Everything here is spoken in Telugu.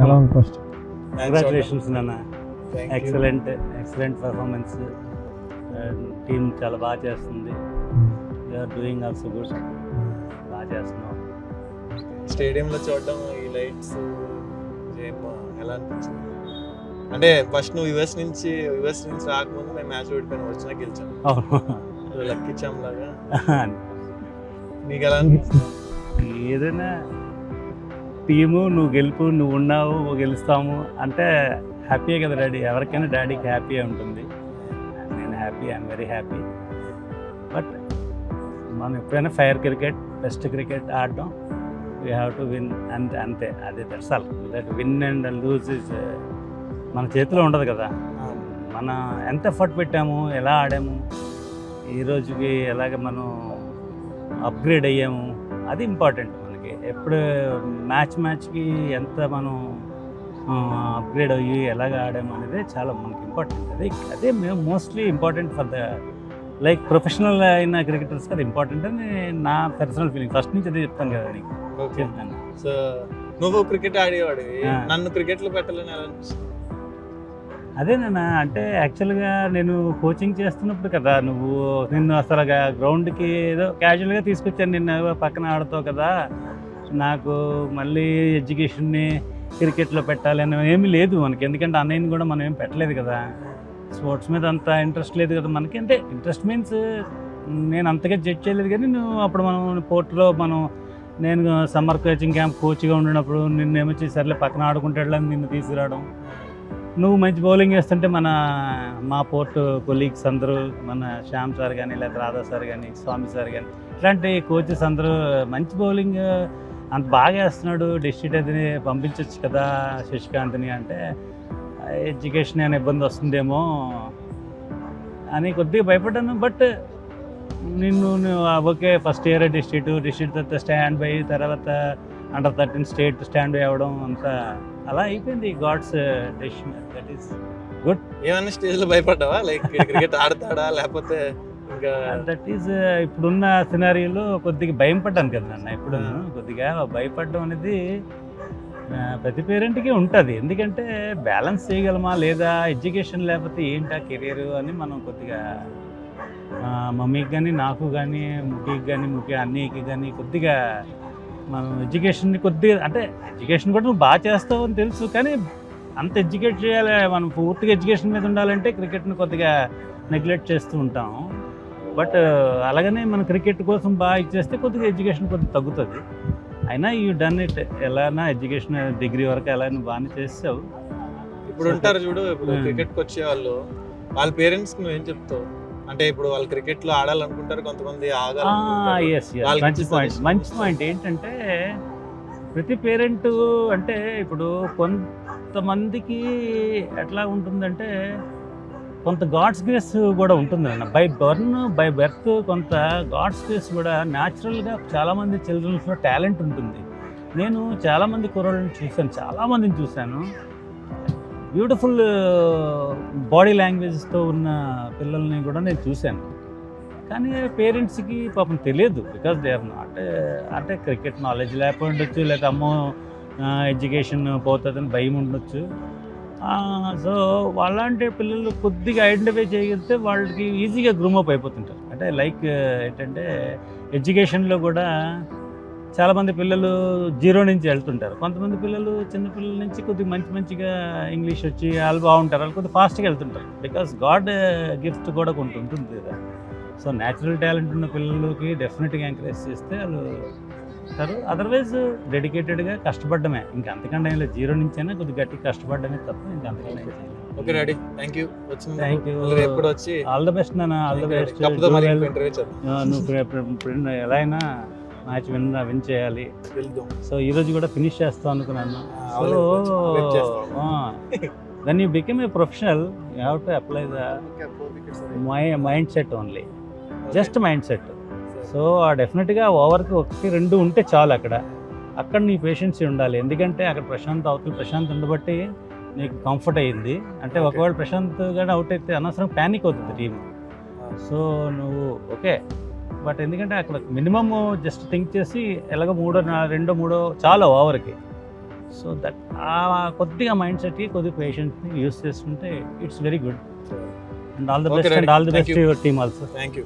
ఎలా ఉంది ఫస్ట్? కంగ్రాచులేషన్స్ నాన్న, ఎక్సలెంట్ పర్ఫార్మెన్స్. టీమ్ చాలా బాగా చేస్తుంది. యూఆర్ డూయింగ్ ఆల్సో గుడ్, బాగా చేస్తున్నాం. స్టేడియంలో చూడడం ఈ లైట్స్ ఎలా అనిపించింది? అంటే ఫస్ట్ నువ్వు యుఎస్ నుంచి రాకముందు మేము మ్యాచ్ ఓడిపోయినా వచ్చినా గెలిచాం, లక్కిచ్చాం లాగా. నీకు ఎలా అనిపించింది? ఏదైనా టీము నువ్వు గెలుపు, నువ్వు ఉన్నావు, గెలుస్తాము అంటే హ్యాపీయే కదా డాడీ. ఎవరికైనా డాడీకి హ్యాపీ ఉంటుంది. నేను happy, I'm very happy. But మనం ఎప్పుడైనా ఫైర్ క్రికెట్, బెస్ట్ క్రికెట్ ఆడడం, వీ హ్యావ్ టు విన్ అంతే. అదే that's all. That win and lose is మన చేతిలో ఉండదు కదా. మన ఎంత ఎఫర్ట్ పెట్టాము, ఎలా ఆడాము, ఈ రోజుకి ఎలాగ మనం అప్గ్రేడ్ అయ్యాము, అది ఇంపార్టెంట్ మనకి. ఎప్పుడు మ్యాచ్కి ఎంత మనం అప్గ్రేడ్ అయ్యి ఎలాగ ఆడాము అనేది చాలా మనకి ఇంపార్టెంట్. అదే మేము mostly important for the like professional అయిన క్రికెటర్స్కి అది ఇంపార్టెంట్ అని నా పర్సనల్ ఫీలింగ్. ఫస్ట్ నుంచి అదే చెప్తాను కదా నీకు. చెప్తాను. సో నువ్వు క్రికెట్ ఆడేవాడు, నన్ను క్రికెట్లో పెట్టాలని ఎలా అనిపిస్తుంది? అదేనా అంటే యాక్చువల్గా నేను కోచింగ్ చేస్తున్నప్పుడు కదా, నిన్ను అసలు గ్రౌండ్కి ఏదో క్యాజువల్గా తీసుకొచ్చాను, నిన్ను పక్కన ఆడుతావు కదా, నాకు మళ్ళీ ఎడ్యుకేషన్ని క్రికెట్లో పెట్టాలి అని ఏమీ లేదు మనకి. ఎందుకంటే అన్నయ్యని కూడా మనం ఏం పెట్టలేదు కదా, స్పోర్ట్స్ మీద అంత ఇంట్రెస్ట్ లేదు కదా మనకి. అంటే ఇంట్రెస్ట్ మీన్స్ నేను అంతగా జడ్జ్ చేయలేదు, కానీ అప్పుడు మనం పోర్ట్లో నేను సమ్మర్ కోచింగ్ క్యాంప్ కోచ్గా ఉండినప్పుడు నిన్ను ఏమొచ్చి సర్లే పక్కన ఆడుకుంటాడని నిన్ను తీసుకురావడం, నువ్వు మంచి బౌలింగ్ వేస్తుంటే మా పోర్ట్ కొలీగ్స్ అందరూ, మన శ్యామ్ సార్ కానీ లేదా రాధా సార్ కానీ స్వామి సార్ కానీ ఇట్లాంటి కోచెస్ అందరూ మంచి బౌలింగ్ అంత బాగా వేస్తున్నాడు, డిస్ట్రిక్ట్ అది పంపించవచ్చు కదా శశికాంత్ని అంటే, ఎడ్యుకేషన్ అనే ఇబ్బంది వస్తుందేమో అని కొద్దిగా భయపడ్డాను. బట్ నిన్ను ఓకే ఫస్ట్ ఇయర్ డిస్ట్రిక్ట్ తర్వాత స్టాండ్ బై, తర్వాత అండర్ 13 స్టేట్ స్టాండ్ బై అవ్వడం, అంతా అలా అయిపోయింది. God's decision, that is good. ఏమన్నా స్టేజ్లో భయపడ్డావా? లైక్ క్రికెట్ ఆడతాడా లేకపోతే ఇంకా? దట్ ఈస్ ఇప్పుడున్న సినారియోలో కొద్దిగా భయం పడ్డాను కదా నాన్న. ఇప్పుడు కొద్దిగా భయపడడం అనేది ప్రతి పేరెంట్కి ఉంటుంది. ఎందుకంటే బ్యాలెన్స్ చేయగలమా లేదా, ఎడ్యుకేషన్ లేకపోతే ఏంటా కెరీర్ అని మనం కొద్దిగా మమ్మీకి కానీ నాకు కానీ ముఖి అన్నయ్యకి కానీ కొద్దిగా మనం ఎడ్యుకేషన్ని కొద్దిగా, అంటే ఎడ్యుకేషన్ కూడా నువ్వు బాగా చేస్తావు అని తెలుసు, కానీ అంత ఎడ్యుకేట్ చేయాలి, మనం పూర్తిగా ఎడ్యుకేషన్ మీద ఉండాలంటే క్రికెట్ని కొద్దిగా నెగ్లెక్ట్ చేస్తూ ఉంటాం. బట్ అలాగనే మన క్రికెట్ కోసం బాగా ఇచ్చేస్తే కొద్దిగా ఎడ్యుకేషన్ కొద్దిగా తగ్గుతుంది. అయినా యూ డన్ ఇట్. ఎలానా ఎడ్యుకేషన్ డిగ్రీ వరకు ఎలా బాగానే చేస్తావు. ఇప్పుడు ఉంటారు చూడు, ఇప్పుడు క్రికెట్కి వచ్చే వాళ్ళ పేరెంట్స్కి నువ్వేం చెప్తావు? అంటే ఇప్పుడు వాళ్ళు క్రికెట్లో ఆడాలనుకుంటారు, కొంతమంది మంచి పాయింట్ ఏంటంటే ప్రతి పేరెంట్ అంటే ఇప్పుడు కొంతమందికి ఎట్లా ఉంటుందంటే కొంత గాడ్స్ గ్రేస్ కూడా ఉంటుంది అన్న. బై బర్త్ కొంత గాడ్స్ గ్రేస్ కూడా న్యాచురల్గా చాలామంది చిల్డ్రన్స్లో టాలెంట్ ఉంటుంది. నేను చాలామంది కుర్రోళ్ళని చూశాను, చాలామందిని చూశాను, బ్యూటిఫుల్ బాడీ లాంగ్వేజ్తో ఉన్న పిల్లల్ని కూడా నేను చూశాను. కానీ పేరెంట్స్కి పాపం తెలియదు, బికాజ్ దే ఆర్ నాట్, అంటే క్రికెట్ నాలెడ్జ్ లేకపోయి ఉండొచ్చు, లేదా అమ్మో ఎడ్యుకేషన్ పోతుందని భయం ఉండొచ్చు. సో వాళ్ళంటే పిల్లలు కొద్దిగా ఐడెంటిఫై చేయగలిగితే వాళ్ళకి ఈజీగా గ్రూమప్ అయిపోతుంటారు. అంటే లైక్ ఏంటంటే ఎడ్యుకేషన్లో కూడా చాలామంది పిల్లలు 0 నుంచి వెళ్తుంటారు. కొంతమంది పిల్లలు చిన్నపిల్లల నుంచి కొద్దిగా మంచిగా ఇంగ్లీష్ వచ్చి వాళ్ళు బాగుంటారు, వాళ్ళు కొద్దిగా ఫాస్ట్గా వెళ్తుంటారు. బికాస్ గాడ్ గిఫ్ట్ కూడా కొంత ఉంటుంది కదా. సో న్యాచురల్ టాలెంట్ ఉన్న పిల్లలకి డెఫినెట్గా ఎంకరేజ్ చేస్తే వాళ్ళు ఉంటారు. అదర్వైజ్ డెడికేటెడ్గా కష్టపడమే, ఇంకా అంతకంటే ఏం లేదు. 0 నుంచి అయినా కొద్దిగా గట్టి కష్టపడమే తప్ప ఇంకా అంతకంటే. Okay daddy, thank you. ఎప్పుడు వచ్చి ఆల్ ద బెస్ట్ నాన్న, ఆల్ ద బెస్ట్. నువ్వు ఎలా అయినా మ్యాచ్ విన్ చేయాలి. సో ఈరోజు కూడా ఫినిష్ చేస్తాం అనుకున్నాను. So when you become a professional you have to apply the mind set only, just mind set. So డెఫినెట్గా ఓవర్కి 1-2 ఉంటే చాలు. అక్కడ నీ పేషెన్సీ ఉండాలి. ఎందుకంటే అక్కడ ప్రశాంత్ ఉండబట్టి నీకు కంఫర్ట్ అయ్యింది. అంటే ఒకవేళ ప్రశాంత్ కానీ అవుట్ అయితే అనవసరం ప్యానిక్ అవుతుంది టీము. సో నువ్వు ఓకే, బట్ ఎందుకంటే అక్కడ మినిమమ్ జస్ట్ థింక్ చేసి ఎలాగో 2-3 చాలా ఓవర్కి. సో దట్ ఆ కొద్దిగా మైండ్ సెట్కి కొద్దిగా పేషెంట్ని యూస్ చేస్తుంటే it's very good. And all the Okay, best Daddy. And all the Thank best you. Your team also. Thank you